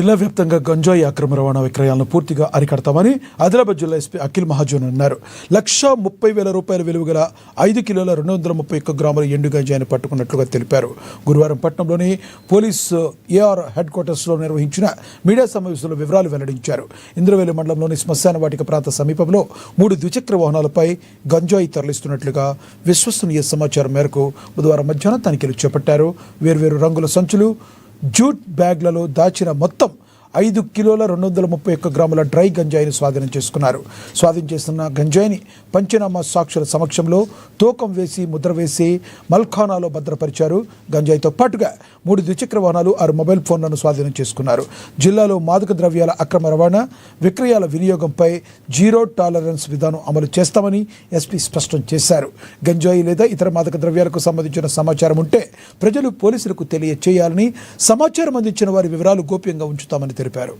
జిల్లా వ్యాప్తంగా గంజాయి అక్రమ రవాణా విక్రయాలను పూర్తిగా అరికడతామని ఆదిలాబాద్ జిల్లా ఎస్పీ అఖిల్ మహాజన్ అన్నారు. 1,30,000 రూపాయల విలువ గల 5 కిలోల 231 గ్రాముల ఎండు గంజాయిని పట్టుకున్నట్లుగా తెలిపారు. గురువారం పట్టణంలోని పోలీస్ ఏఆర్ హెడ్ క్వార్టర్స్లో నిర్వహించిన మీడియా సమావేశంలో వివరాలు వెల్లడించారు. ఇంద్రవేలి మండలంలోని శ్మశాన వాటిక ప్రాంత సమీపంలో 3 ద్విచక్ర వాహనాలపై గంజాయి తరలిస్తున్నట్లుగా విశ్వసనీయ సమాచారం మేరకు బుధవారం మధ్యాహ్నం తనిఖీలు చేపట్టారు. వేర్వేరు రంగుల సంచులు, జూట్ బ్యాగ్లలో దాచిన మొత్తం 5 కిలోల 231 గ్రాముల డ్రై గంజాయిని స్వాధీనం చేసుకున్నారు. స్వాధీనం చేస్తున్న గంజాయిని పంచనామా సాక్షుల సమక్షంలో తూకం వేసి ముద్ర వేసి మల్ఖానాలో భద్రపరిచారు. గంజాయితో పాటుగా 3 ద్విచక్ర వాహనాలు, 6 మొబైల్ ఫోన్లను స్వాధీనం చేసుకున్నారు. జిల్లాలో మాదక ద్రవ్యాల అక్రమ రవాణా, విక్రయాల వినియోగంపై జీరో టాలరెన్స్ విధానం అమలు చేస్తామని ఎస్పీ స్పష్టం చేశారు. గంజాయి లేదా ఇతర మాదక ద్రవ్యాలకు సంబంధించిన సమాచారం ఉంటే ప్రజలు పోలీసులకు తెలియచేయాలని, సమాచారం అందించిన వారి వివరాలు గోప్యంగా ఉంచుతామని తెలిపారు.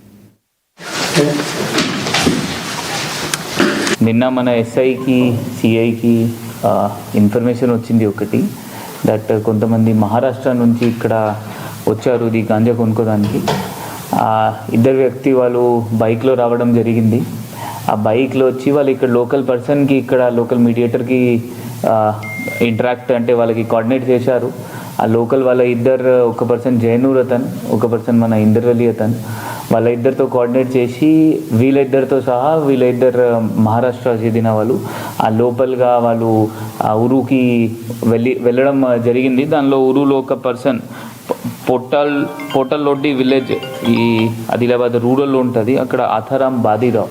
నిన్న మన ఎస్ఐకి సిఐకి ఇన్ఫర్మేషన్ వచ్చింది ఒకటి, దట్ కొంతమంది మహారాష్ట్ర నుంచి ఇక్కడ వచ్చారు ఇది గాంజా కొనుక్కోడానికి. 2 వ్యక్తి వాళ్ళు బైక్లో రావడం జరిగింది. ఆ బైక్లో వచ్చి వాళ్ళు ఇక్కడ లోకల్ పర్సన్కి, ఇక్కడ లోకల్ మీడియేటర్కి ఇంటరాక్ట్ అంటే వాళ్ళకి కోఆర్డినేట్ చేశారు. ఆ లోకల్ వాళ్ళ ఒక పర్సన్ జైనూర్ అతను, ఒక పర్సన్ మన ఇందర్వెల్లి అతను, వాళ్ళ ఇద్దరితో కోఆర్డినేట్ చేసి వీళ్ళిద్దరితో సహా మహారాష్ట్ర చెందిన వాళ్ళు ఆ లోపల్గా వాళ్ళు ఆ ఊరుకి వెళ్ళడం జరిగింది. దానిలో ఊరులో ఒక పర్సన్ పొట్టల్లోడ్డి విలేజ్, ఈ ఆదిలాబాద్ రూరల్లో ఉంటుంది, అక్కడ ఆథారాం బాదీరావు,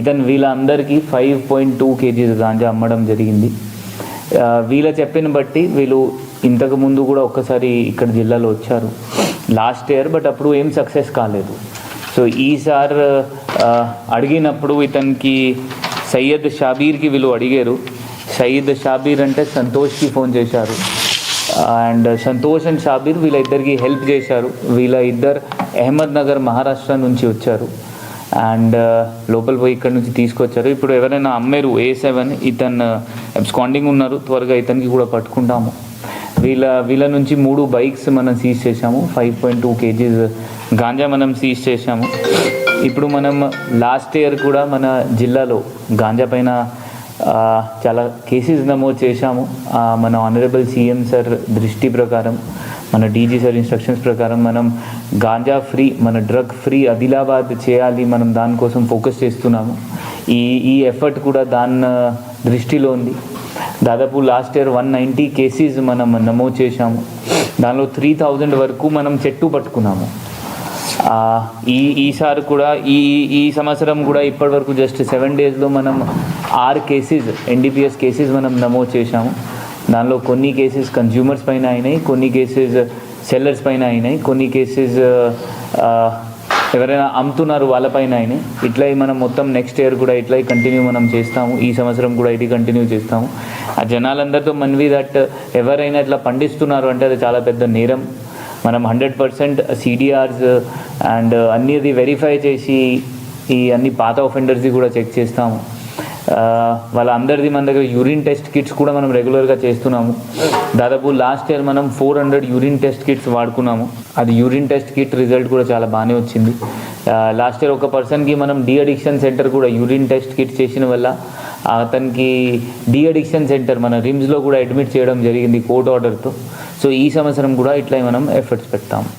ఇతను వీళ్ళందరికీ 5.2 kgs గాంజా అమ్మడం జరిగింది. వీళ్ళ చెప్పిన బట్టి వీళ్ళు ఇంతకు ముందు కూడా ఒక్కసారి ఇక్కడ జిల్లాలో వచ్చారు లాస్ట్ ఇయర్, బట్ అప్పుడు ఏం సక్సెస్ కాలేదు. సో ఈసారి అడిగినప్పుడు ఇతనికి సయ్యద్ షాబీర్కి వీళ్ళు అడిగారు. సయ్యద్ షాబీర్ అంటే సంతోష్కి ఫోన్ చేశారు, అండ్ సంతోష్ అండ్ షాబీర్ వీళ్ళ ఇద్దరికి హెల్ప్ చేశారు. వీళ్ళ ఇద్దరు అహ్మద్ నగర్ మహారాష్ట్ర నుంచి వచ్చారు అండ్ లోపల పోయి ఇక్కడ నుంచి తీసుకొచ్చారు. ఇప్పుడు ఎవరైనా అమ్మేరు A7, ఇతను అబ్స్కాండింగ్ ఉన్నారు, త్వరగా ఇతనికి కూడా పట్టుకుంటాము. వీళ్ళ నుంచి 3 బైక్స్ మనం సీజ్ చేశాము, 5.2 kgs గాంజా మనం సీజ్ చేశాము. ఇప్పుడు మనం లాస్ట్ ఇయర్ కూడా మన జిల్లాలో గాంజా పైన చాలా కేసెస్ నమోదు చేశాము. మన ఆనరబుల్ సీఎం సార్ దృష్టి ప్రకారం, మన డీజీ సార్ ఇన్స్ట్రక్షన్స్ ప్రకారం మనం గాంజా ఫ్రీ, మన డ్రగ్ ఫ్రీ ఆదిలాబాద్ చేయాలి, మనం దానికోసం ఫోకస్ చేస్తున్నాము. ఈ ఎఫర్ట్ కూడా దాని దృష్టిలో ఉంది. దాదాపు లాస్ట్ ఇయర్ 190 కేసెస్ మనం నమోదు చేశాము. దానిలో 3000 వరకు మనం చెట్టు పట్టుకున్నాము. ఈసారి కూడా ఈ సంవత్సరం కూడా ఇప్పటి వరకు జస్ట్ 7 daysలో మనం 6 కేసెస్ NDPS కేసెస్ మనం నమోదు చేశాము. దానిలో కొన్ని కేసెస్ కన్జ్యూమర్స్ పైన అయినాయి, కొన్ని కేసెస్ సెల్లర్స్ పైన అయినాయి, కొన్ని కేసెస్ ఎవరైనా అమ్ముతున్నారు వాళ్ళపైన అయినాయి. ఇట్లా మనం మొత్తం నెక్స్ట్ ఇయర్ కూడా ఇట్లా కంటిన్యూ మనం చేస్తాము. ఈ సంవత్సరం కూడా ఇది కంటిన్యూ చేస్తాము. ఆ జనాలందరితో మనవి దట్ ఎవరైనా ఇట్లా పండిస్తున్నారు అంటే అది చాలా పెద్ద నేరం. మనం 100% CDRs అండ్ అన్నీ వెరిఫై చేసి ఈ అన్ని పాత ఆఫెండర్స్ది కూడా చెక్ చేస్తాము. వాళ్ళందరిది మన దగ్గర యూరిన్ టెస్ట్ కిట్స్ కూడా మనం రెగ్యులర్గా చేస్తున్నాము. దాదాపు లాస్ట్ ఇయర్ మనం 400 యూరిన్ టెస్ట్ కిట్స్ వాడుకున్నాము. అది యూరిన్ టెస్ట్ కిట్ రిజల్ట్ కూడా చాలా బాగానే వచ్చింది. లాస్ట్ ఇయర్ ఒక పర్సన్కి మనం అడిక్షన్ సెంటర్ కూడా యూరిన్ టెస్ట్ కిట్ చేసిన వల్ల అతనికి అడిక్షన్ సెంటర్ మన రిమ్స్లో కూడా అడ్మిట్ చేయడం జరిగింది కోర్ట్ ఆర్డర్తో. సో ఈ సంవత్సరం కూడా ఇట్లా మనం ఎఫర్ట్స్ పెడతాము.